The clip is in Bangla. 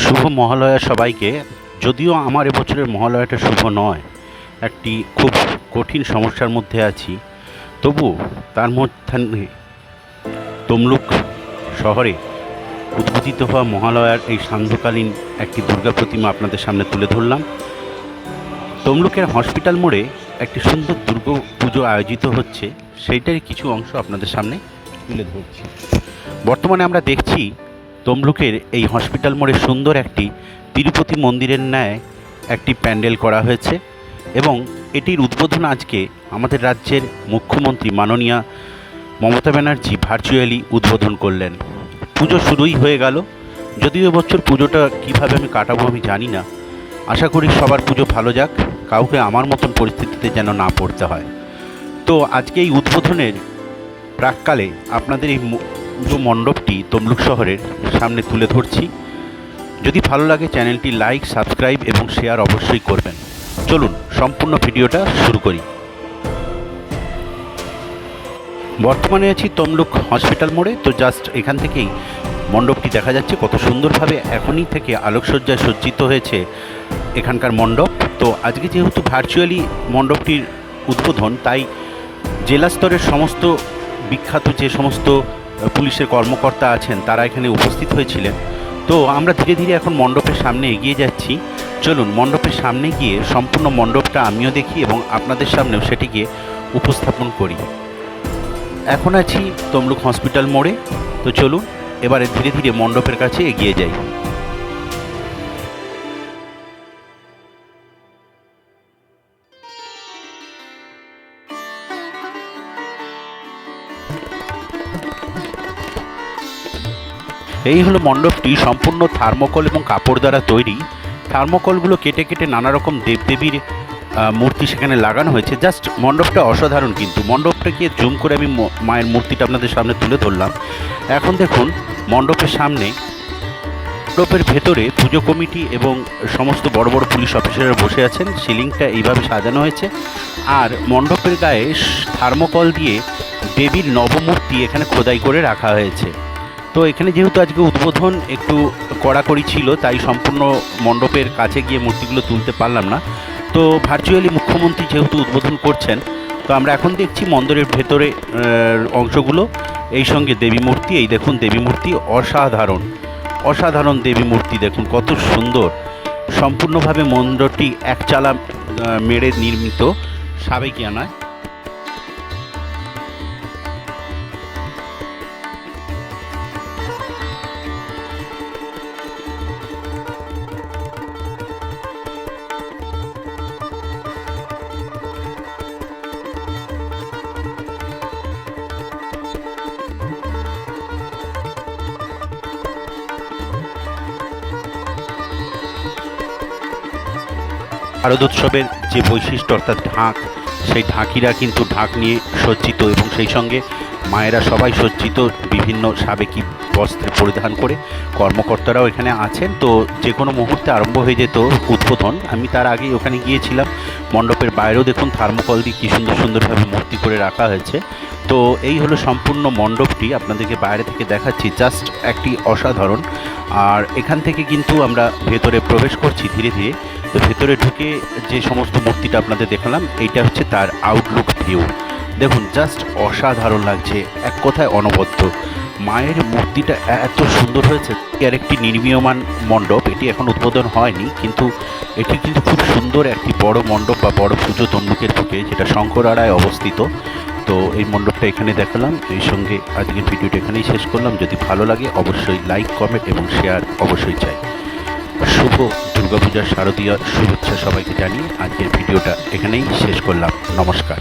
শুভ মহালয়া সবাইকে। যদিও আমার এবছরের মহালয়াটা শুভ নয়, একটি খুব কঠিন সমস্যার মধ্যে আছি, তবু তার মধ্যে তমলুক শহরে উদ্বোধিত হওয়া মহালয়ার এই সান্ধ্যকালীন একটি দুর্গা প্রতিমা আপনাদের সামনে তুলে ধরলাম। তমলুকের হসপিটাল মোড়ে একটি সুন্দর দুর্গা পুজো আয়োজিত হচ্ছে, সেইটারই কিছু অংশ আপনাদের সামনে তুলে ধরছি। বর্তমানে আমরা দেখছি তমলুকের এই হসপিটাল মোড়ে সুন্দর একটি তিরুপতি মন্দিরের ন্যায় একটি প্যান্ডেল করা হয়েছে এবং এটির উদ্বোধন আজকে আমাদের রাজ্যের মুখ্যমন্ত্রী মাননীয়া মমতা ব্যানার্জি ভার্চুয়ালি উদ্বোধন করলেন। পুজো শুরুই হয়ে গেল। যদিও এবছর পুজোটা কীভাবে আমি কাটাবো আমি জানি না। আশা করি সবার পুজো ভালো যাক, কাউকে আমার মতন পরিস্থিতিতে যেন না পড়তে হয়। তো আজকে এই উদ্বোধনের প্রাককালে আপনাদের এই পুজো মণ্ডপটি তমলুক শহরের সামনে তুলে ধরছি। যদি ভালো লাগে চ্যানেলটি লাইক, সাবস্ক্রাইব এবং শেয়ার অবশ্যই করবেন। চলুন সম্পূর্ণ ভিডিওটা শুরু করি। বর্তমানে আছি তমলুক হসপিটাল মোড়ে। তো জাস্ট এখান থেকেই মণ্ডপটি দেখা যাচ্ছে কত সুন্দরভাবে এখনই থেকে আলোকসজ্জায় সজ্জিত হয়েছে এখানকার মণ্ডপ। তো আজকে যেহেতু ভার্চুয়ালি মণ্ডপটির উদ্বোধন, তাই জেলা স্তরের সমস্ত বিখ্যাত যে সমস্ত পুলিশের কর্মকর্তা আছেন তারা এখানে উপস্থিত হয়েছিলেন। তো আমরা ধীরে ধীরে এখন মণ্ডপের সামনে এগিয়ে যাচ্ছি। চলুন মণ্ডপের সামনে গিয়ে সম্পূর্ণ মণ্ডপটা আমিও দেখি এবং আপনাদের সামনেও সেটিকে উপস্থাপন করি। এখন আছি তমলুক হসপিটাল মোড়ে। তো চলুন এবারে ধীরে ধীরে মণ্ডপের কাছে এগিয়ে যাই। এই হলো মণ্ডপটি, সম্পূর্ণ থার্মোকল এবং কাপড় দ্বারা তৈরি। থার্মোকলগুলো কেটে কেটে নানা রকম দেবদেবীর মূর্তি সেখানে লাগানো হয়েছে। জাস্ট মণ্ডপটা অসাধারণ। কিন্তু মণ্ডপটাকে জুম করে আমি মায়ের মূর্তিটা আপনাদের সামনে তুলে ধরলাম। এখন দেখুন মণ্ডপের সামনে, মণ্ডপের ভেতরে পুজো কমিটি এবং সমস্ত বড় বড় পুলিশ অফিসাররা বসে আছেন। সিলিংটা এইভাবে সাজানো হয়েছে আর মণ্ডপের গায়ে থার্মোকল দিয়ে দেবীর নবমূর্তি এখানে খোদাই করে রাখা হয়েছে। তো এখানে যেহেতু আজকে উদ্বোধন একটু কড়াকড়ি ছিল, তাই সম্পূর্ণ মণ্ডপের কাছে গিয়ে মূর্তিগুলো তুলতে পারলাম না। তো ভার্চুয়ালি মুখ্যমন্ত্রী যেহেতু উদ্বোধন করছেন, তো আমরা এখন দেখছি মন্দিরের ভেতরে অংশগুলো। এই সঙ্গে দেবী মূর্তি, এই দেখুন দেবী মূর্তি অসাধারণ অসাধারণ দেবী মূর্তি দেখুন কত সুন্দর। সম্পূর্ণভাবে মন্দিরটি একচালা মেড়ে নির্মিত সাবেকিয়ানায়। শারদোৎসবের যে বৈশিষ্ট্য অর্থাৎ ঢাক, সেই ঢাকিরা কিন্তু ঢাক নিয়ে সজ্জিত এবং সেই সঙ্গে মায়েরা সবাই সজ্জিত বিভিন্ন সাবেকি বস্ত্রে পরিধান করে। কর্মকর্তারাও এখানে আছেন। তো যে কোনো মুহূর্তে আরম্ভ হয়ে যেত উদ্বোধন। আমি তার আগেই ওখানে গিয়েছিলাম। মণ্ডপের বাইরেও দেখুন থার্মোকল দিয়ে কী সুন্দর সুন্দরভাবে মূর্তি করে রাখা হয়েছে। তো এই হলো সম্পূর্ণ মণ্ডপটি, আপনাদেরকে বাইরে থেকে দেখাচ্ছি। জাস্ট একটি অসাধারণ। আর এখান থেকে কিন্তু আমরা ভেতরে প্রবেশ করছি ধীরে ধীরে। তো ভেতরে ঢুকে যে সমস্ত মূর্তিটা আপনাদের দেখালাম, এইটা হচ্ছে তার আউটলুক ভিউ। দেখুন জাস্ট অসাধারণ লাগছে, এক কথায় অনবদ্য। মায়ের মূর্তিটা এত সুন্দর হয়েছে। আর একটি নির্মীয়মান মণ্ডপ, এটি এখন উদ্বোধন হয়নি, কিন্তু এটি কিন্তু খুব সুন্দর একটি বড় মণ্ডপ বা বড় পুজো তমলুকের ঢুকে, যেটা শঙ্করাড়ায় অবস্থিত। তো এই মণ্ডপটা এখানে দেখালাম। এই সঙ্গে আজকের ভিডিওটা এখানেই শেষ করলাম। যদি ভালো লাগে অবশ্যই লাইক, কমেন্ট এবং শেয়ার অবশ্যই চাই। শুভ দুর্গাপূজার শারদীয় শুভেচ্ছা সবাইকে জানিয়ে আজকের ভিডিওটা এখানেই শেষ করলাম। নমস্কার।